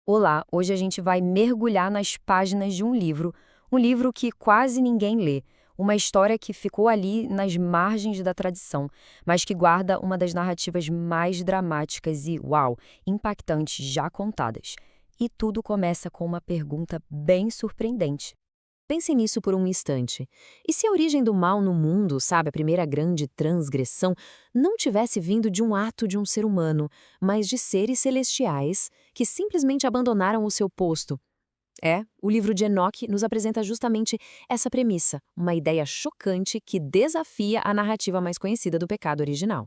Olá, hoje a gente vai mergulhar nas páginas de um livro que quase ninguém lê, uma história que ficou ali nas margens da tradição, mas que guarda uma das narrativas mais dramáticas e, uau, impactantes já contadas. E tudo começa com uma pergunta bem surpreendente. Pense nisso por um instante. E se a origem do mal no mundo, sabe, a primeira grande transgressão, não tivesse vindo de um ato de um ser humano, mas de seres celestiais que simplesmente abandonaram o seu posto? O livro de Enoque nos apresenta justamente essa premissa, uma ideia chocante que desafia a narrativa mais conhecida do pecado original.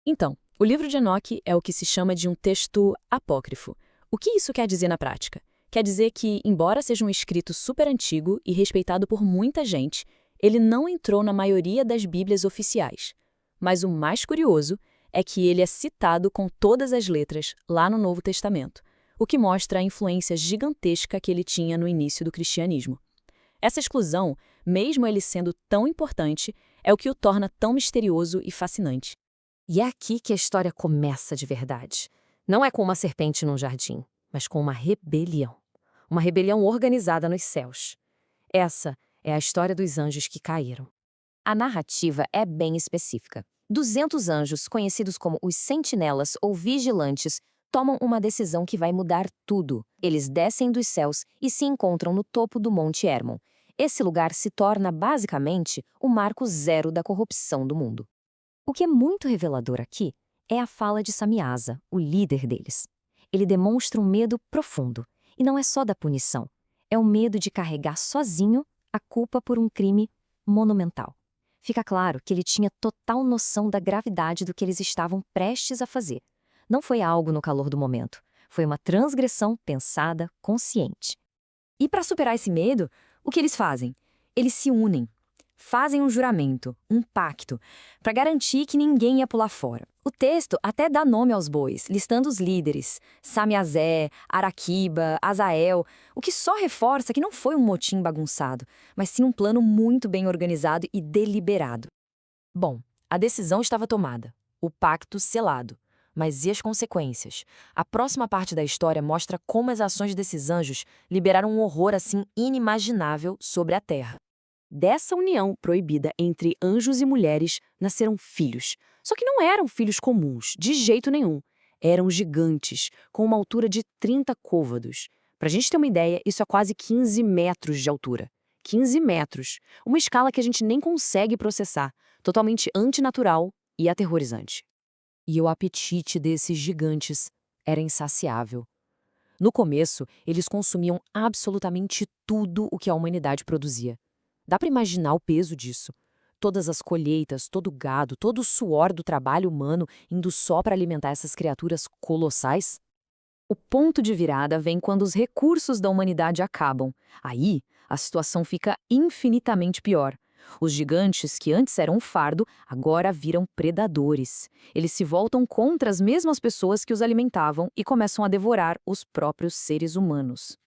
Então, o livro de Enoque é o que se chama de um texto apócrifo. O que isso quer dizer na prática? Quer dizer que, embora seja um escrito super antigo e respeitado por muita gente, ele não entrou na maioria das Bíblias oficiais. Mas o mais curioso é que ele é citado com todas as letras lá no Novo Testamento, o que mostra a influência gigantesca que ele tinha no início do cristianismo. Essa exclusão, mesmo ele sendo tão importante, é o que o torna tão misterioso e fascinante. E é aqui que a história começa de verdade. Não é com uma serpente num jardim, mas com uma rebelião. Uma rebelião organizada nos céus. Essa é a história dos anjos que caíram. A narrativa é bem específica. 200 anjos, conhecidos como os sentinelas ou vigilantes, tomam uma decisão que vai mudar tudo. Eles descem dos céus e se encontram no topo do Monte Hermon. Esse lugar se torna, basicamente, o marco zero da corrupção do mundo. O que é muito revelador aqui é a fala de Samiasa, o líder deles. Ele demonstra um medo profundo, e não é só da punição, é o medo de carregar sozinho a culpa por um crime monumental. Fica claro que ele tinha total noção da gravidade do que eles estavam prestes a fazer. Não foi algo no calor do momento, foi uma transgressão pensada, consciente. E para superar esse medo, o que eles fazem? Eles se unem. Fazem um juramento, um pacto, para garantir que ninguém ia pular fora. O texto até dá nome aos bois, listando os líderes, Samiazé, Araquiba, Azael, o que só reforça que não foi um motim bagunçado, mas sim um plano muito bem organizado e deliberado. Bom, a decisão estava tomada, o pacto selado. Mas e as consequências? A próxima parte da história mostra como as ações desses anjos liberaram um horror assim inimaginável sobre a terra. Dessa união proibida entre anjos e mulheres nasceram filhos. Só que não eram filhos comuns, de jeito nenhum. Eram gigantes, com uma altura de 30 côvados. Para a gente ter uma ideia, isso é quase 15 metros de altura. 15 metros. Uma escala que a gente nem consegue processar. Totalmente antinatural e aterrorizante. E o apetite desses gigantes era insaciável. No começo, eles consumiam absolutamente tudo o que a humanidade produzia. Dá para imaginar o peso disso. Todas as colheitas, todo o gado, todo o suor do trabalho humano indo só para alimentar essas criaturas colossais? O ponto de virada vem quando os recursos da humanidade acabam. Aí, a situação fica infinitamente pior. Os gigantes, que antes eram um fardo, agora viram predadores. Eles se voltam contra as mesmas pessoas que os alimentavam e começam a devorar os próprios seres humanos.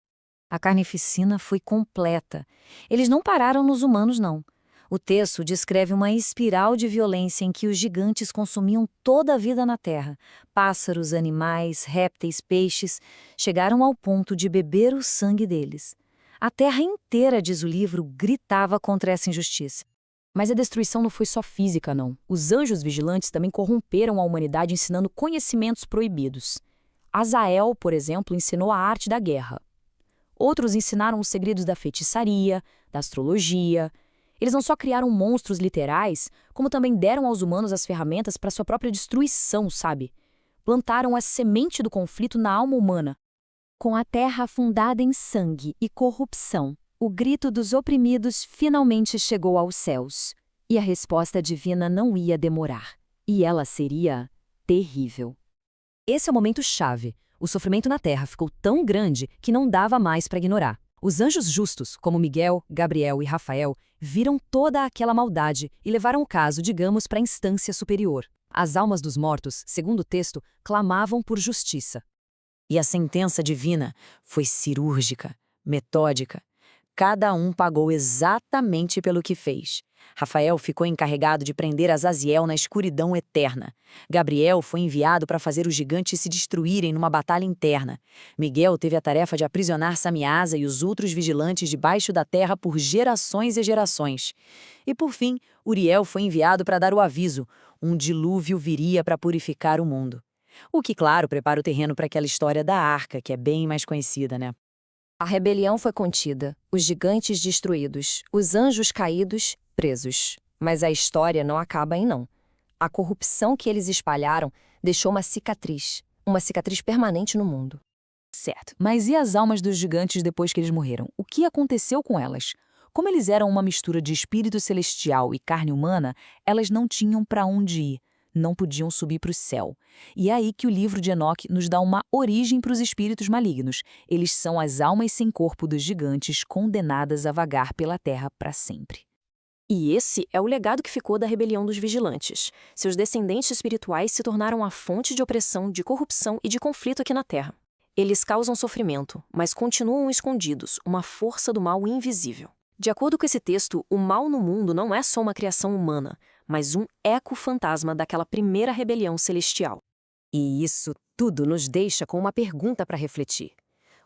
A carnificina foi completa. Eles não pararam nos humanos, não. O texto descreve uma espiral de violência em que os gigantes consumiam toda a vida na Terra. Pássaros, animais, répteis, peixes chegaram ao ponto de beber o sangue deles. A Terra inteira, diz o livro, gritava contra essa injustiça. Mas a destruição não foi só física, não. Os anjos vigilantes também corromperam a humanidade ensinando conhecimentos proibidos. Azael, por exemplo, ensinou a arte da guerra. Outros ensinaram os segredos da feitiçaria, da astrologia. Eles não só criaram monstros literais, como também deram aos humanos as ferramentas para sua própria destruição, sabe? Plantaram a semente do conflito na alma humana. Com a terra afundada em sangue e corrupção, o grito dos oprimidos finalmente chegou aos céus. E a resposta divina não ia demorar. E ela seria terrível. Esse é o momento chave. O sofrimento na Terra ficou tão grande que não dava mais para ignorar. Os anjos justos, como Miguel, Gabriel e Rafael, viram toda aquela maldade e levaram o caso, digamos, para a instância superior. As almas dos mortos, segundo o texto, clamavam por justiça. E a sentença divina foi cirúrgica, metódica. cada um pagou exatamente pelo que fez. Rafael ficou encarregado de prender Azaziel na escuridão eterna. Gabriel foi enviado para fazer os gigantes se destruírem numa batalha interna. Miguel teve a tarefa de aprisionar Samiasa e os outros vigilantes debaixo da terra por gerações e gerações. E por fim, Uriel foi enviado para dar o aviso: um dilúvio viria para purificar o mundo. O que, claro, prepara o terreno para aquela história da Arca, que é bem mais conhecida, né? A rebelião foi contida, os gigantes destruídos, os anjos caídos, presos. Mas a história não acaba aí não. A corrupção que eles espalharam deixou uma cicatriz permanente no mundo. Certo. Mas e as almas dos gigantes depois que eles morreram? O que aconteceu com elas? Como eles eram uma mistura de espírito celestial e carne humana, elas não tinham para onde ir. Não podiam subir para o céu. E é aí que o livro de Enoque nos dá uma origem para os espíritos malignos. Eles são as almas sem corpo dos gigantes condenadas a vagar pela terra para sempre. E esse é o legado que ficou da rebelião dos vigilantes. Seus descendentes espirituais se tornaram a fonte de opressão, de corrupção e de conflito aqui na Terra. Eles causam sofrimento, mas continuam escondidos, uma força do mal invisível. De acordo com esse texto, o mal no mundo não é só uma criação humana, mas um eco-fantasma daquela primeira rebelião celestial. E isso tudo nos deixa com uma pergunta para refletir.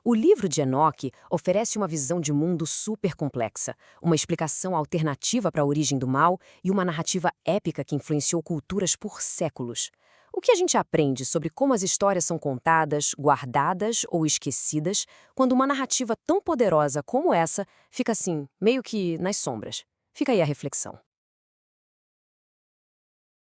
O livro de Enoque oferece uma visão de mundo super complexa, uma explicação alternativa para a origem do mal e uma narrativa épica que influenciou culturas por séculos. O que a gente aprende sobre como as histórias são contadas, guardadas ou esquecidas, quando uma narrativa tão poderosa como essa fica assim, meio que nas sombras? Fica aí a reflexão.